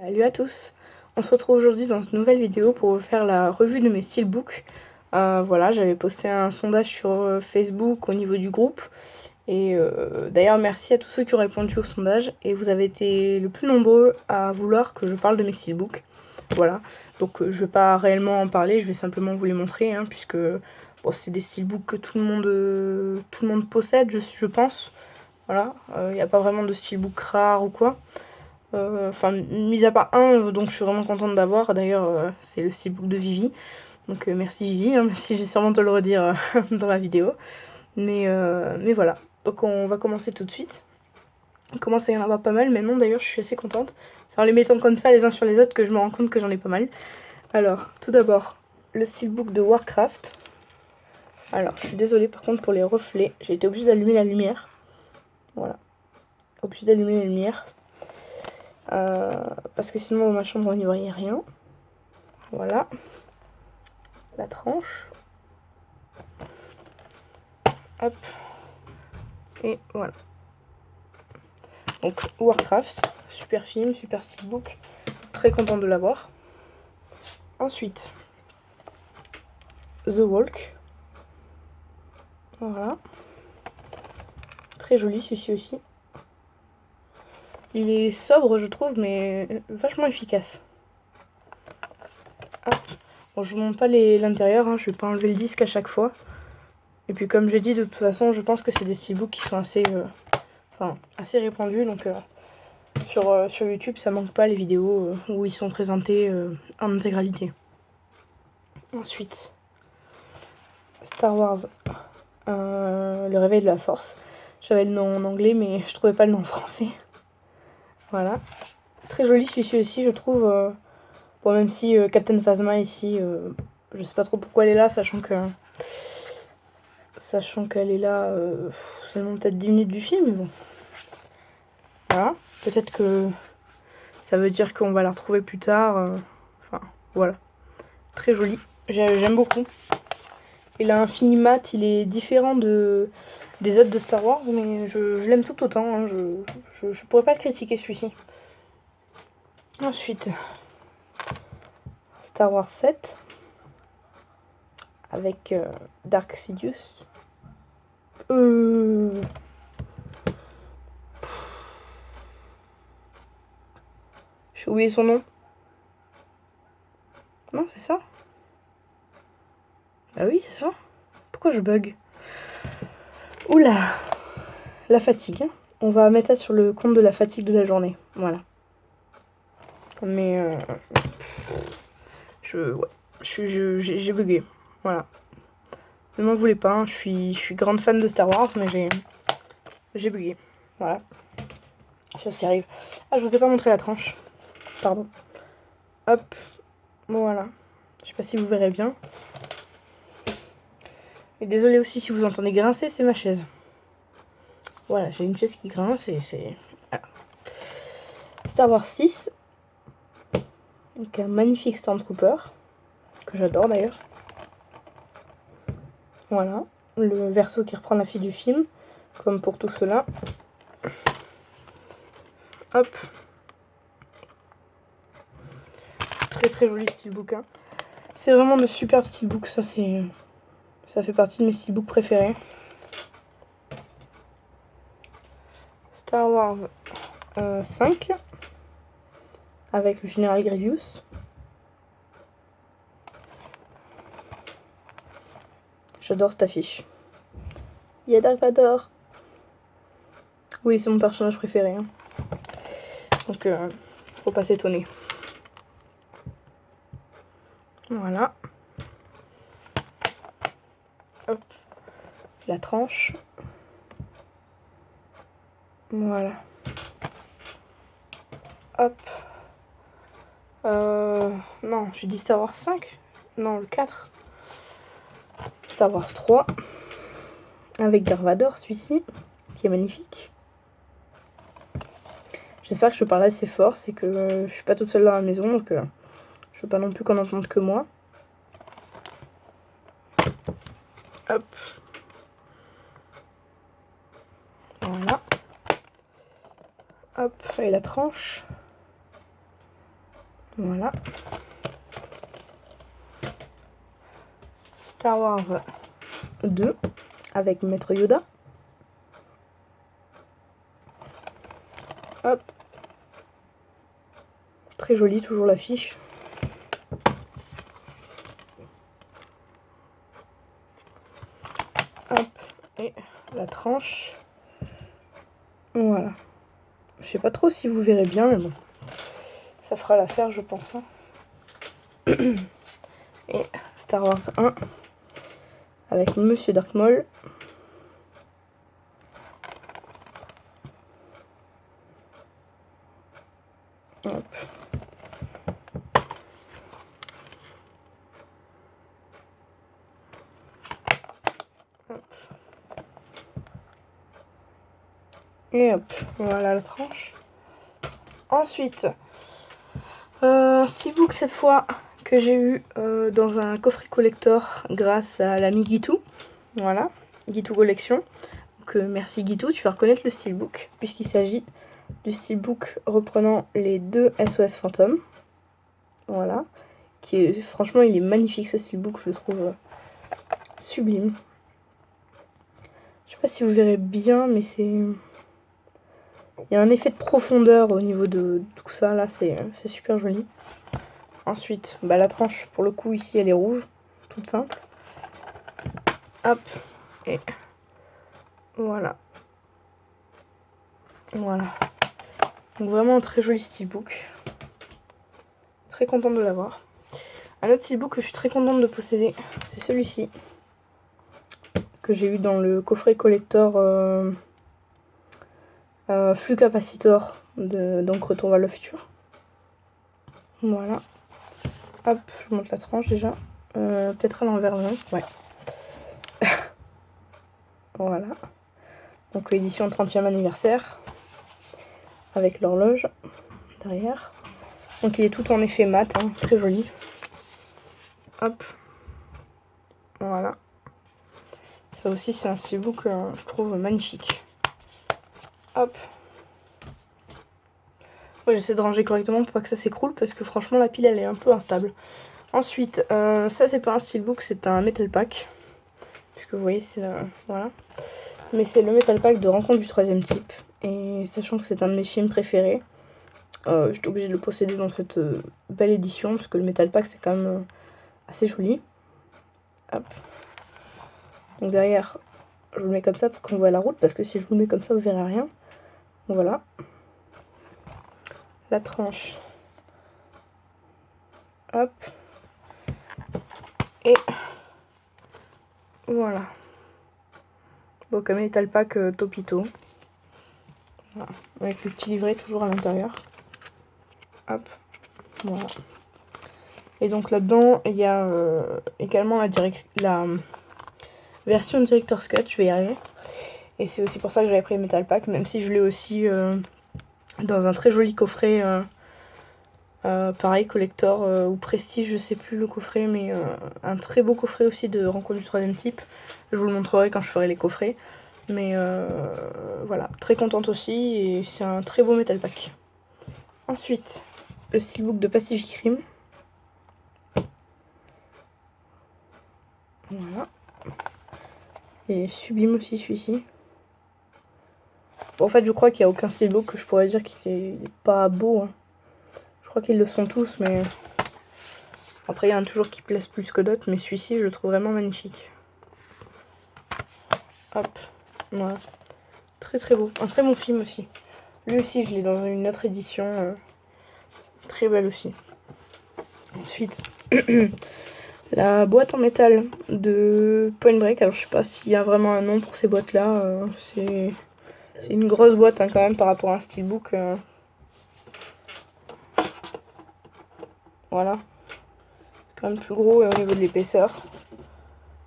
Salut à tous, on se retrouve aujourd'hui dans une nouvelle vidéo pour vous faire la revue de mes steelbooks. Voilà, j'avais posté un sondage sur Facebook au niveau du groupe et d'ailleurs merci à tous ceux qui ont répondu au sondage et vous avez été le plus nombreux à vouloir que je parle de mes steelbooks. Voilà, donc je vais pas réellement en parler, je vais simplement vous les montrer puisque bon, c'est des steelbooks que tout le monde possède, je pense. Voilà, il n'y a pas vraiment de steelbook rare ou quoi. Enfin, mis à part un, donc je suis vraiment contente d'avoir. D'ailleurs, c'est le steelbook de Vivi. Donc merci Vivi, merci, je vais sûrement te le redire dans la vidéo. Mais voilà. Donc on va commencer tout de suite. On commence à y en avoir pas mal maintenant, d'ailleurs je suis assez contente. C'est en les mettant comme ça les uns sur les autres que je me rends compte que j'en ai pas mal. Alors, tout d'abord, le steelbook de Warcraft. Alors, je suis désolée par contre pour les reflets. J'ai été obligée d'allumer la lumière. Voilà. Obligée d'allumer la lumière. Parce que sinon dans ma chambre on n'y voyait rien. Voilà. La tranche. Hop. Et voilà. Donc Warcraft, super film, super steelbook. Très contente de l'avoir. Ensuite, The Walk. Voilà. Très joli celui-ci aussi. Il est sobre je trouve mais vachement efficace. Hop. Bon, je vous montre pas l'intérieur, je vais pas enlever le disque à chaque fois. Et puis comme j'ai dit, de toute façon je pense que c'est des steelbooks qui sont assez répandus, donc sur YouTube ça manque pas les vidéos où ils sont présentés en intégralité. Ensuite, Star Wars, le réveil de la force. J'avais le nom en anglais mais je trouvais pas le nom en français. Voilà. Très joli celui-ci aussi je trouve. Bon, même si Captain Phasma ici, je sais pas trop pourquoi elle est là, sachant qu'elle est là seulement peut-être 10 minutes du film, mais bon. Voilà. Peut-être que ça veut dire qu'on va la retrouver plus tard. Enfin, voilà. Très joli. J'aime beaucoup. Il a un fini mat, il est différent des autres de Star Wars, mais je l'aime tout autant. Je pourrais pas critiquer celui-ci. Ensuite, Star Wars 7 avec Dark Sidious. J'ai oublié son nom. Non, c'est ça? Ah oui, c'est ça. Pourquoi je bug? Oula, la fatigue. On va mettre ça sur le compte de la fatigue de la journée. Voilà. Mais j'ai bugué. Voilà. Ne m'en voulez pas, je suis grande fan de Star Wars, mais j'ai bugué. Voilà. Chose qui arrive. Ah, je vous ai pas montré la tranche. Pardon. Hop. Voilà. Je sais pas si vous verrez bien. Et désolé aussi si vous entendez grincer, c'est ma chaise. Voilà, j'ai une chaise qui grince et c'est... Voilà. Star Wars 6. Donc un magnifique Stormtrooper. Que j'adore d'ailleurs. Voilà. Le verso qui reprend la fille du film. Comme pour tout cela. Hop. Très très joli steelbook. C'est vraiment de super steelbooks. Ça fait partie de mes steelbooks préférés. Star Wars 5 avec le général Grievous. J'adore cette affiche. Il y a Dark Vador. Oui, c'est mon personnage préféré. Donc, faut pas s'étonner. Voilà. Hop. La tranche. Voilà. Hop. Non, j'ai dit Star Wars 5. Non, le 4. Star Wars 3. Avec Dark Vador, celui-ci. Qui est magnifique. J'espère que je parle assez fort. C'est que je suis pas toute seule dans la maison. Donc, je veux pas non plus qu'on entende que moi. Hop. Voilà. Hop, et la tranche. Voilà. Star Wars 2 avec Maître Yoda. Hop. Très jolie, toujours l'affiche. Hop. Et la tranche. Voilà. Je sais pas trop si vous verrez bien, mais bon. Ça fera l'affaire, je pense. Hein. Et Star Wars 1 avec Monsieur Dark Maul. Hop. Hop. Et hop, voilà la tranche. Ensuite, un steelbook cette fois que j'ai eu dans un coffret collector grâce à l'ami Guitou. Voilà, Guitou Collection. Donc merci Guitou, tu vas reconnaître le steelbook puisqu'il s'agit du steelbook reprenant les deux SOS Fantômes. Voilà, franchement il est magnifique ce steelbook, je le trouve sublime. Je sais pas si vous verrez bien, mais c'est... Il y a un effet de profondeur au niveau de tout ça, là, c'est super joli. Ensuite, bah, la tranche, pour le coup, ici, elle est rouge, toute simple. Hop, et voilà. Voilà. Donc vraiment un très joli steelbook. Très contente de l'avoir. Un autre steelbook que je suis très contente de posséder, c'est celui-ci. Que j'ai eu dans le coffret collector flux capacitor donc Retour vers le futur. Voilà. Hop, je monte la tranche déjà. Peut-être à l'envers, non? Ouais. Voilà. Donc édition 30e anniversaire. Avec l'horloge derrière. Donc il est tout en effet mat, hein, très joli. Hop. Voilà. Ça aussi c'est un steelbook que je trouve magnifique. Hop. Ouais, j'essaie de ranger correctement pour pas que ça s'écroule parce que franchement la pile elle est un peu instable. Ensuite, ça c'est pas un steelbook, c'est un metal pack. Puisque vous voyez, c'est voilà. Mais c'est le metal pack de Rencontre du troisième type. Et sachant que c'est un de mes films préférés, j'étais obligée de le posséder dans cette belle édition parce que le metal pack c'est quand même assez joli. Hop. Donc derrière, je vous le mets comme ça pour qu'on voit la route parce que si je vous le mets comme ça, vous verrez rien. Donc voilà. La tranche. Hop. Et voilà. Donc un metal pack Topito. Voilà. Avec le petit livret toujours à l'intérieur. Hop. Voilà. Et donc là-dedans, il y a également la version Director's Cut, je vais y arriver. Et c'est aussi pour ça que j'avais pris le metal pack, même si je l'ai aussi dans un très joli coffret. Pareil, collector ou prestige, je sais plus le coffret, mais un très beau coffret aussi de Rencontre du troisième type. Je vous le montrerai quand je ferai les coffrets. Mais voilà, très contente aussi et c'est un très beau metal pack. Ensuite, le steelbook de Pacific Rim. Voilà. Il est sublime aussi celui-ci. Bon, en fait, je crois qu'il n'y a aucun steelbook que je pourrais dire qu'il est pas beau. Hein. Je crois qu'ils le sont tous, mais après il y en a toujours qui plaisent plus que d'autres, mais celui-ci je le trouve vraiment magnifique. Hop, voilà. Très très beau, un très bon film aussi. Lui aussi je l'ai dans une autre édition, très belle aussi. Ensuite, la boîte en métal de Point Break. Alors je sais pas s'il y a vraiment un nom pour ces boîtes là, c'est une grosse boîte hein, quand même par rapport à un steelbook. Voilà. C'est quand même plus gros et au niveau de l'épaisseur.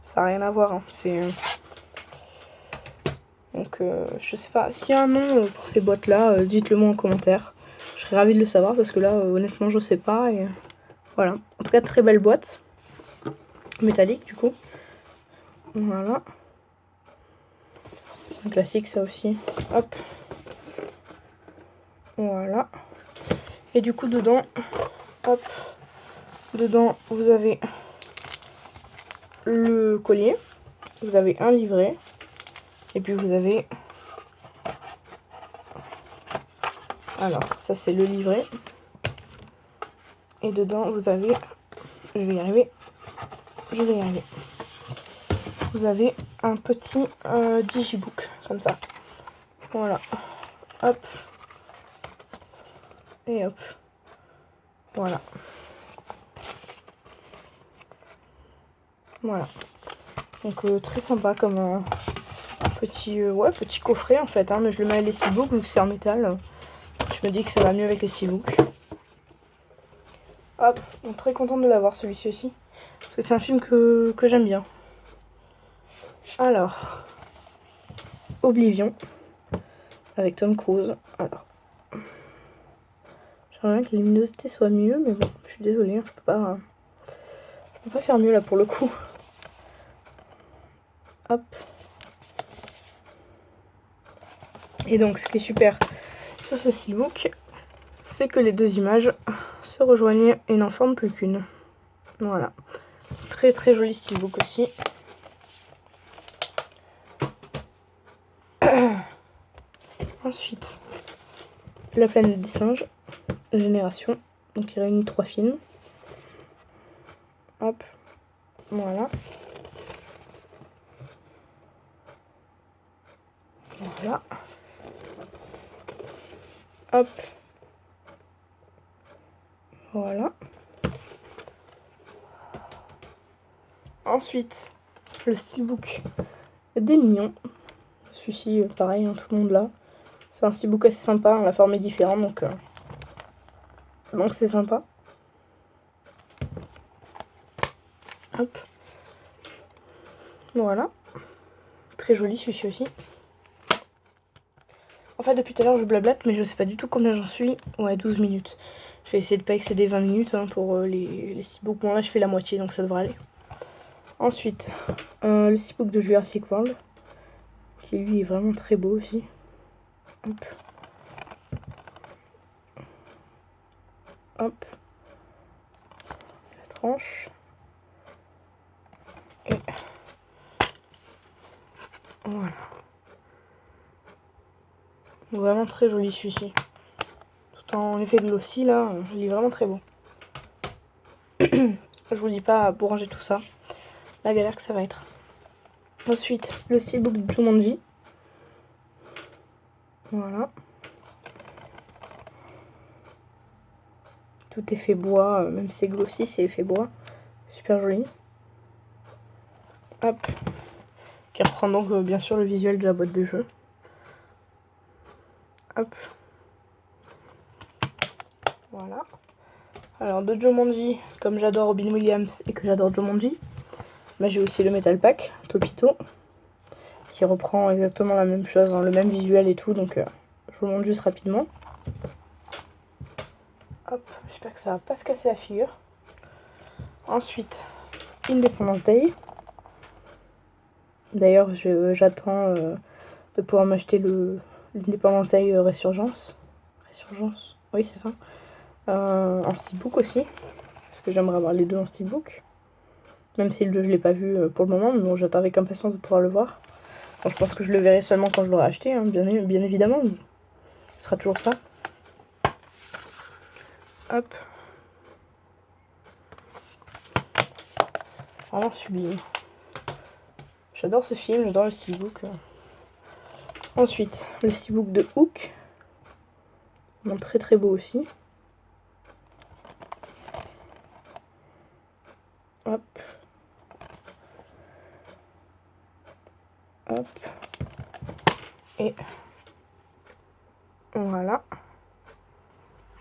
Ça n'a rien à voir. Hein. Donc je sais pas. S'il y a un nom pour ces boîtes là, dites-le moi en commentaire. Je serais ravie de le savoir parce que là honnêtement je sais pas. Et voilà. En tout cas très belle boîte. Métallique du coup. Voilà. C'est un classique ça aussi. Hop. Voilà. Et du coup dedans Hop. Dedans, vous avez le collier. Vous avez un livret. Et puis vous avez... Alors, ça c'est le livret. Et dedans, vous avez... Je vais y arriver. Vous avez un petit digibook, comme ça. Voilà. Hop. Et hop. Voilà. Voilà. Donc très sympa comme petit coffret en fait. Hein, mais je le mets avec les steelbooks vu que c'est en métal. Je me dis que ça va mieux avec les steelbooks. Hop. Donc très contente de l'avoir celui-ci aussi. Parce que c'est un film que j'aime bien. Alors. Oblivion. Avec Tom Cruise. Alors. J'aimerais bien que la luminosité soit mieux, mais bon, je suis désolée, hein, je peux pas faire mieux là pour le coup. Hop. Et donc ce qui est super sur ce steelbook, c'est que les deux images se rejoignent et n'en forment plus qu'une. Voilà. Très très joli steelbook aussi. Ensuite, La planète des singes, Génération. Donc il réunit 3 films. Hop. Voilà. Voilà. Hop. Voilà. Ensuite, le steelbook des Mignons. Celui-ci, pareil, hein, tout le monde là. C'est un steelbook assez sympa, hein, la forme est différente, donc c'est sympa. Hop. Voilà. Très joli celui-ci aussi. En fait, depuis tout à l'heure, je blablate, mais je sais pas du tout combien j'en suis. Ouais, 12 minutes. Je vais essayer de pas excéder 20 minutes hein, pour les steelbooks. Bon, là, je fais la moitié, donc ça devrait aller. Ensuite, le steelbook de Jurassic World, qui lui est vraiment très beau aussi. Hop. Hop. La tranche. Et voilà. Vraiment très joli celui-ci. Tout en effet glossy là, il est vraiment très beau. Je vous dis pas pour ranger tout ça, la galère que ça va être. Ensuite, le steelbook de Jumanji. Voilà. Tout est fait bois, même si c'est glossy, c'est fait bois. Super joli. Hop. Qui reprend donc bien sûr le visuel de la boîte de jeu. Hop. Voilà. Alors de Jumanji, comme j'adore Robin Williams et que j'adore Jumanji, bah, j'ai aussi le Metal Pack, Topito, qui reprend exactement la même chose, hein, le même visuel et tout, donc je vous le montre juste rapidement. Hop, j'espère que ça va pas se casser la figure. Ensuite, Independence Day. D'ailleurs, j'attends de pouvoir m'acheter l'Independence Day Résurgence. Résurgence, oui c'est ça. En steelbook aussi, parce que j'aimerais avoir les deux en steelbook. Même si le 2 je l'ai pas vu pour le moment, mais bon j'attends avec impatience de pouvoir le voir. Bon, je pense que je le verrai seulement quand je l'aurai acheté, hein, bien évidemment. Ce sera toujours ça. Hop. Vraiment sublime. J'adore ce film, j'adore le steelbook. Ensuite, le steelbook de Hook. Bon, très très beau aussi. Hop. Hop. Et voilà.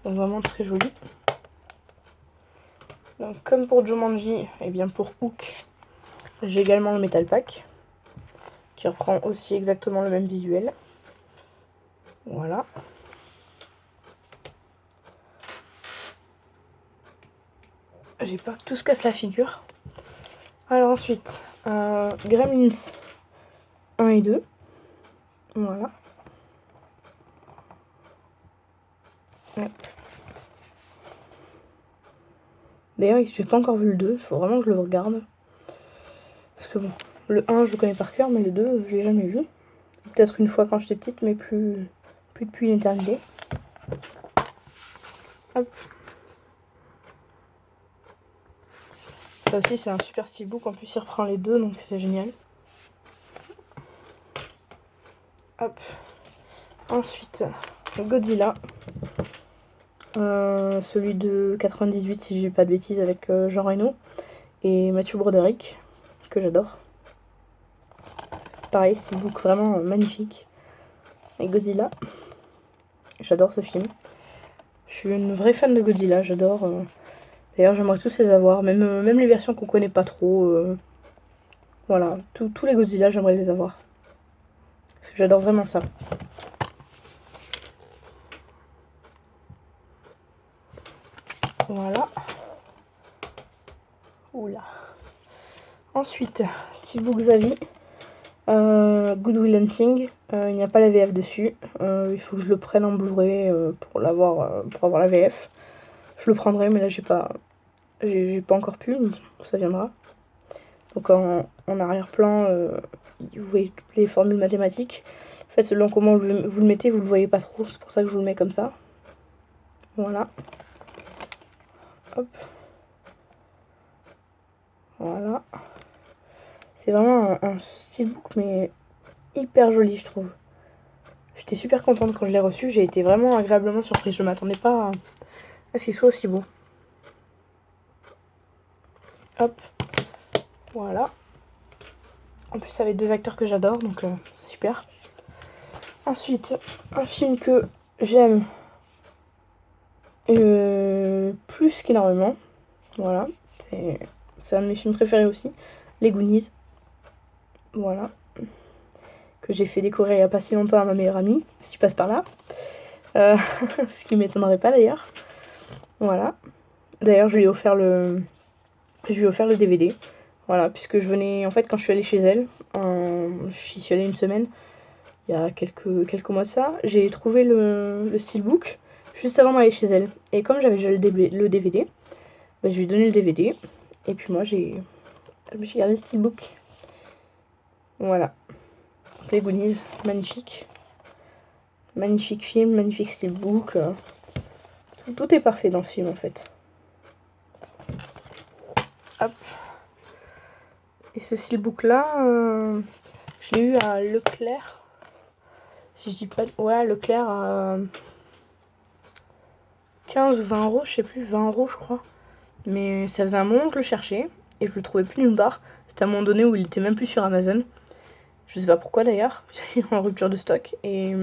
Donc vraiment très joli. Donc comme pour Jumanji, et bien pour Hook, j'ai également le Metal Pack, qui reprend aussi exactement le même visuel. Voilà. J'ai peur que tout se casse la figure. Alors ensuite, Gremlins 1 et 2. Voilà. Hop. D'ailleurs, j'ai pas encore vu le 2, il faut vraiment que je le regarde. Parce que bon, le 1, je le connais par cœur, mais le 2, je l'ai jamais vu. Peut-être une fois quand j'étais petite, mais plus depuis une éternité. Hop. Ça aussi, c'est un super steelbook. En plus, il reprend les deux, donc c'est génial. Hop. Ensuite, Godzilla. Celui de 98, si je dis pas de bêtises, avec Jean Reno et Matthew Broderick, que j'adore. Pareil, steelbook vraiment magnifique. Et Godzilla. J'adore ce film. Je suis une vraie fan de Godzilla, j'adore. D'ailleurs, j'aimerais tous les avoir, même les versions qu'on connaît pas trop. Voilà, tous les Godzilla, j'aimerais les avoir. Parce que j'adore vraiment ça. Voilà. Oula. Ensuite, steelbook Xavi. Good Will Hunting. Il n'y a pas la VF dessus. Il faut que je le prenne en Blu-ray pour avoir la VF. Je le prendrai, mais là j'ai pas encore pu. Ça viendra. Donc en arrière-plan, vous voyez toutes les formules mathématiques. En fait, selon comment vous le mettez, vous le voyez pas trop. C'est pour ça que je vous le mets comme ça. Voilà. Hop. Voilà. C'est vraiment un steelbook, mais hyper joli, je trouve. J'étais super contente quand je l'ai reçu. J'ai été vraiment agréablement surprise. Je m'attendais pas à ce qu'il soit aussi beau. Hop. Voilà. En plus, ça avait deux acteurs que j'adore, donc c'est super. Ensuite, un film que j'aime plus qu'énormément. Voilà. C'est un de mes films préférés aussi. Les Goonies. Voilà. Que j'ai fait découvrir il n'y a pas si longtemps à ma meilleure amie, si tu passes par là. Ce qui m'étonnerait pas d'ailleurs. Voilà. D'ailleurs, je lui ai offert le DVD. Voilà, puisque je venais, en fait, quand je suis allée chez elle, je suis allée une semaine, il y a quelques mois de ça, j'ai trouvé le steelbook juste avant d'aller chez elle. Et comme j'avais déjà le DVD, bah, je lui ai donné le DVD. Et puis moi, j'ai gardé le steelbook. Voilà. Les Goonies, magnifique. Magnifique film, magnifique steelbook. Tout est parfait dans ce film, en fait. Hop. Et ce steelbook là, je l'ai eu à Leclerc. Si je dis pas... Ouais, Leclerc à 15 ou 20 euros, je sais plus, 20 euros je crois. Mais ça faisait un moment que je le cherchais et je le trouvais plus nulle part. C'était à un moment donné où il était même plus sur Amazon. Je sais pas pourquoi d'ailleurs, j'étais en rupture de stock. Et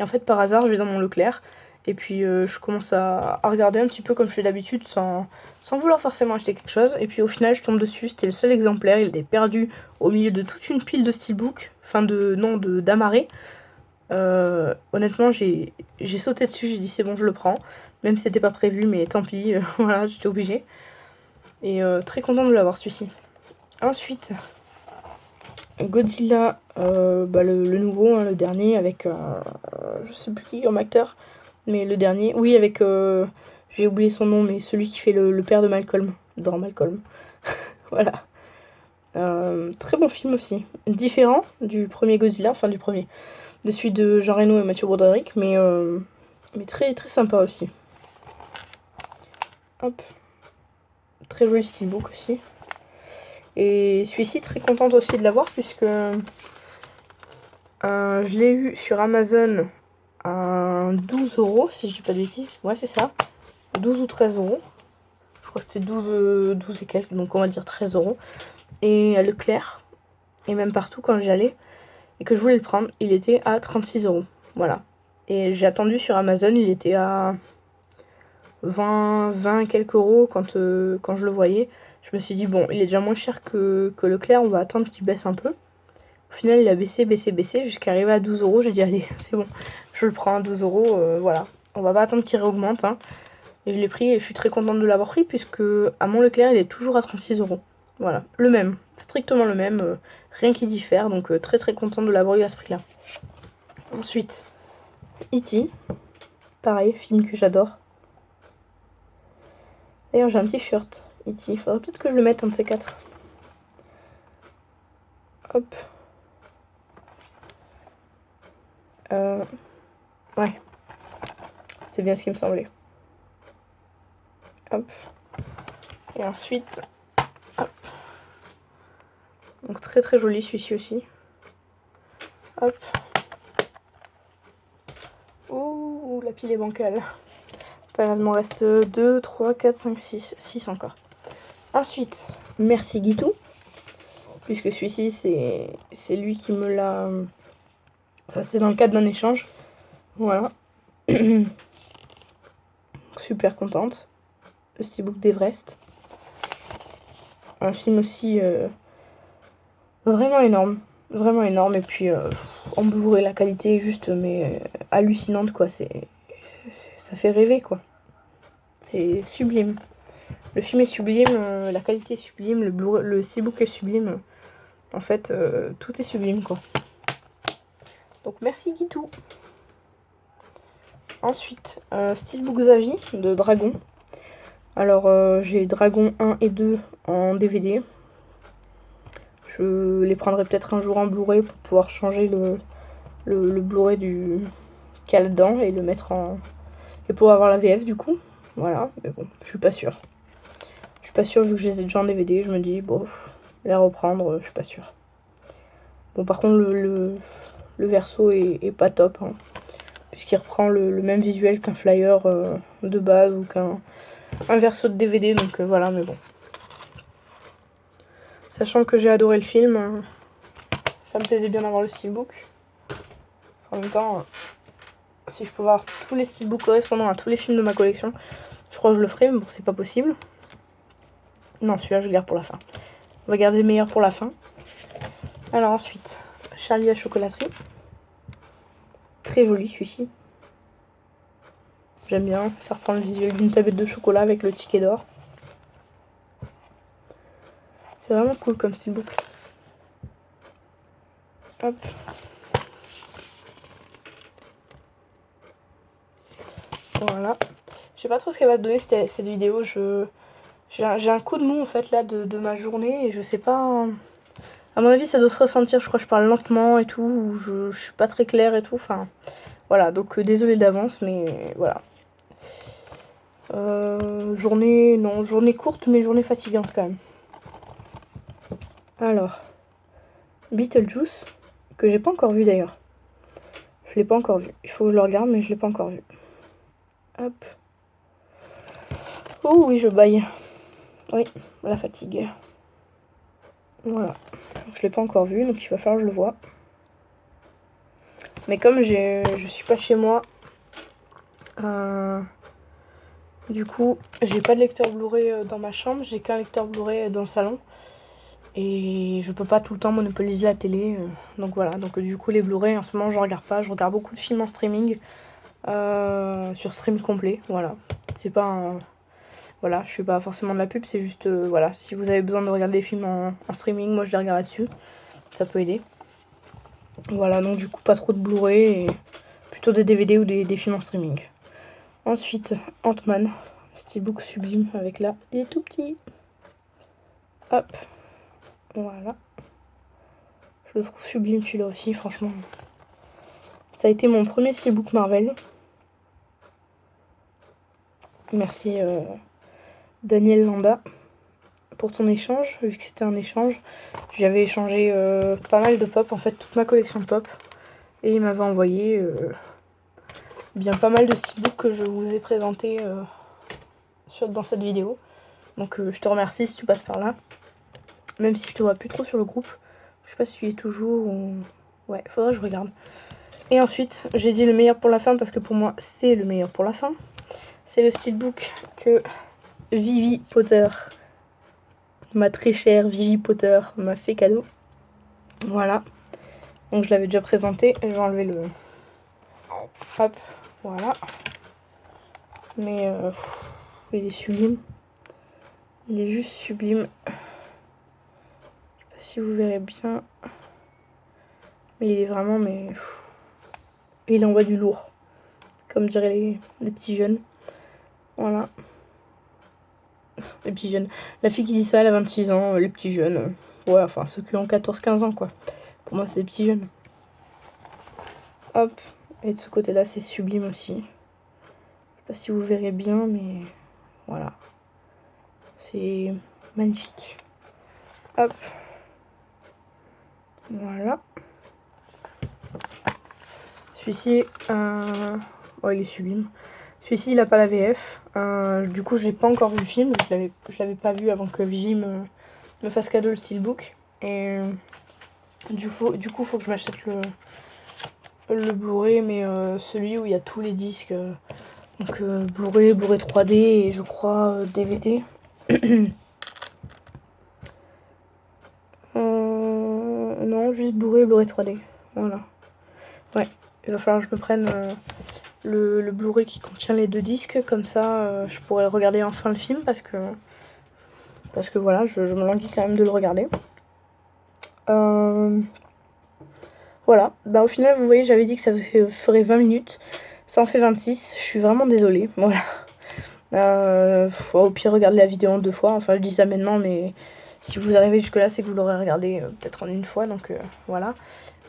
en fait, par hasard, je vais dans mon Leclerc. Et puis je commence à regarder un petit peu comme je fais d'habitude sans vouloir forcément acheter quelque chose. Et puis au final, je tombe dessus. C'était le seul exemplaire. Il était perdu au milieu de toute une pile de steelbook. Enfin, d'amarré. Honnêtement, j'ai sauté dessus. J'ai dit c'est bon, je le prends. Même si c'était pas prévu, mais tant pis. Voilà, j'étais obligée. Et très contente de l'avoir celui-ci. Ensuite, Godzilla, le nouveau, hein, le dernier, avec je sais plus qui comme acteur. Mais le dernier, oui, avec j'ai oublié son nom, mais celui qui fait le père de Malcolm, dans Malcolm. Voilà. Très bon film aussi. Différent du premier Godzilla, enfin du premier. De celui de Jean Reno et Matthew Broderick, mais très très sympa aussi. Hop. Très joli steelbook aussi. Et celui-ci, très contente aussi de l'avoir, puisque je l'ai eu sur Amazon à 12 euros, si je dis pas de bêtises. Ouais, c'est ça. 12 ou 13 euros. Je crois que c'était 12 et quelques, donc on va dire 13 euros. Et à Leclerc, et même partout quand j'y allais, et que je voulais le prendre, il était à 36 euros. Voilà. Et j'ai attendu sur Amazon, il était à 20 et quelques euros quand je le voyais. Je me suis dit, bon, il est déjà moins cher que Leclerc, on va attendre qu'il baisse un peu. Au final, il a baissé jusqu'à arriver à 12 euros. J'ai dit, allez, c'est bon, je le prends à 12 euros, voilà. On va pas attendre qu'il réaugmente, hein. Et je l'ai pris et je suis très contente de l'avoir pris, puisque à mon Leclerc, il est toujours à 36 euros. Voilà, le même, strictement le même, rien qui diffère, donc très très contente de l'avoir eu à ce prix-là. Ensuite, E.T., pareil, film que j'adore. D'ailleurs, j'ai un t-shirt. Il faudrait peut-être que je le mette, un de ces quatre. Hop. Ouais. C'est bien ce qui me semblait. Hop. Et ensuite, hop. Donc très très joli celui-ci aussi. Hop. Ouh, la pile est bancale. Pas grave, il m'en reste 2, 3, 4, 5, 6. 6 encore. Ensuite, merci Guitou. Puisque celui-ci, c'est lui qui me l'a... Enfin, c'est dans le cadre d'un échange. Voilà. Super contente. Le steelbook d'Everest. Un film aussi vraiment énorme. Vraiment énorme. Et puis, en Blu-ray, la qualité est juste mais hallucinante, quoi. Ça fait rêver, quoi. C'est sublime. Le film est sublime, la qualité est sublime, le steelbook est sublime. En fait, tout est sublime, quoi. Donc, merci Guitou. Ensuite, steelbook Zavi de Dragon. Alors, j'ai Dragon 1 et 2 en DVD. Je les prendrai peut-être un jour en Blu-ray pour pouvoir changer le Blu-ray qu'il y a dedans et le mettre en... et pour avoir la VF du coup. Voilà, mais bon, je suis pas sûre. Je suis pas sûre vu que je les ai déjà en DVD, je me dis, bon, les reprendre, je suis pas sûre. Bon, par contre, le verso est pas top, hein, puisqu'il reprend le même visuel qu'un flyer de base ou qu'un verso de DVD, donc voilà, mais bon. Sachant que j'ai adoré le film, ça me plaisait bien d'avoir le steelbook. En même temps, si je pouvais avoir tous les steelbooks correspondant à tous les films de ma collection, je crois que je le ferais, mais bon, c'est pas possible. Non, celui-là, je le garde pour la fin. On va garder le meilleur pour la fin. Alors ensuite, Charlie la chocolaterie. Très joli celui-ci. J'aime bien, ça reprend le visuel d'une tablette de chocolat avec le ticket d'or. C'est vraiment cool comme steelbook. Hop. Voilà. Je sais pas trop ce qu'elle va se donner cette vidéo. J'ai un coup de mou en fait là de ma journée et je sais pas. À mon avis, ça doit se ressentir. Je crois que je parle lentement et tout. Ou je suis pas très claire et tout. Enfin, voilà. Donc, désolée d'avance, mais voilà. Journée courte, mais journée fatigante quand même. Alors, Beetlejuice, que j'ai pas encore vu d'ailleurs. Je l'ai pas encore vu. Il faut que je le regarde, mais je l'ai pas encore vu. Hop. Oh oui, je baille. Oui, la fatigue. Voilà. Je l'ai pas encore vu, donc il va falloir que je le voie. Mais comme je suis pas chez moi, du coup, j'ai pas de lecteur Blu-ray dans ma chambre, j'ai qu'un lecteur Blu-ray dans le salon. Et je peux pas tout le temps monopoliser la télé. Donc voilà, donc du coup les Blu-ray en ce moment je regarde pas. Je regarde beaucoup de films en streaming. Sur stream complet, voilà. C'est pas un... Voilà, je suis pas forcément de la pub, c'est juste... voilà, si vous avez besoin de regarder des films en streaming, moi je les regarde là-dessus. Ça peut aider. Voilà, donc du coup pas trop de Blu-ray et plutôt des DVD ou des films en streaming. Ensuite, Ant-Man, steelbook sublime avec là, il est tout petit. Hop, voilà. Je le trouve sublime celui-là aussi, franchement. Ça a été mon premier steelbook Marvel. Merci Daniel Landa pour ton échange, vu que c'était un échange. J'avais échangé pas mal de pop, en fait toute ma collection de pop. Et il m'avait envoyé bien pas mal de steelbooks que je vous ai présenté dans cette vidéo. Donc je te remercie si tu passes par là. Même si je te vois plus trop sur le groupe. Je sais pas si tu y es toujours ou... Ouais, faudrait que je regarde. Et ensuite, j'ai dit le meilleur pour la fin parce que pour moi, c'est le meilleur pour la fin. C'est le steelbook que Vivi Potter, ma très chère Vivi Potter, m'a fait cadeau. Voilà. Donc je l'avais déjà présenté. Je vais enlever le... Hop, voilà. Mais il est sublime. Il est juste sublime. Je sais pas si vous verrez bien. Mais il est vraiment... mais il envoie du lourd. Comme diraient les petits jeunes. Voilà. Les petits jeunes. La fille qui dit ça, elle a 26 ans, les petits jeunes. Ouais, enfin, ceux qui ont 14-15 ans, quoi. Pour moi, c'est des petits jeunes. Hop. Et de ce côté-là, c'est sublime aussi. Je sais pas si vous verrez bien, mais voilà. C'est magnifique. Hop. Voilà. Celui-ci, oh, il est sublime. Celui-ci, il a pas la VF. Du coup, j'ai pas encore vu le film. Je l'avais pas vu avant que Vivi me fasse cadeau le steelbook. Et du coup, faut que je m'achète le Blu-ray, mais celui où il y a tous les disques. Donc Blu-ray 3D et je crois DVD. Non, juste Blu-ray 3D. Voilà. Ouais, il va falloir que je me prenne le Blu-ray qui contient les 2 disques. Comme ça, je pourrais regarder enfin le film parce que voilà, je me languis quand même de le regarder. Voilà, bah au final, vous voyez, j'avais dit que ça ferait 20 minutes. Ça en fait 26. Je suis vraiment désolée. Voilà. Au pire, regardez la vidéo en 2 fois. Enfin, je dis ça maintenant, mais si vous arrivez jusque là, c'est que vous l'aurez regardé peut-être en 1 fois. Donc voilà.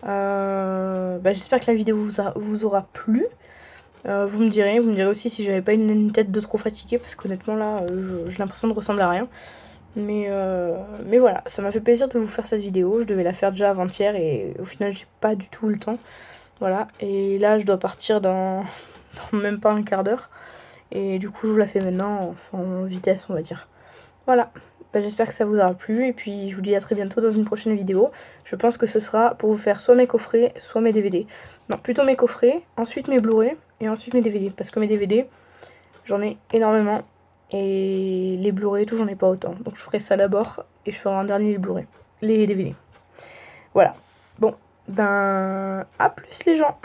Bah, j'espère que la vidéo vous aura plu. Vous me direz aussi si j'avais pas une tête de trop fatiguée, parce qu'honnêtement là, j'ai l'impression de ressembler à rien. Mais voilà, ça m'a fait plaisir de vous faire cette vidéo. Je devais la faire déjà avant-hier et au final j'ai pas du tout eu le temps. Voilà, et là je dois partir dans même pas un quart d'heure. Et du coup je vous la fais maintenant en vitesse, on va dire. Voilà, bah, j'espère que ça vous aura plu et puis je vous dis à très bientôt dans une prochaine vidéo. Je pense que ce sera pour vous faire soit mes coffrets, soit mes DVD. Non, plutôt mes coffrets, ensuite mes Blu-ray et ensuite mes DVD. Parce que mes DVD, j'en ai énormément et les Blu-ray et tout, j'en ai pas autant. Donc je ferai ça d'abord et je ferai en dernier les Blu-ray, les DVD. Voilà. Bon, ben à plus les gens.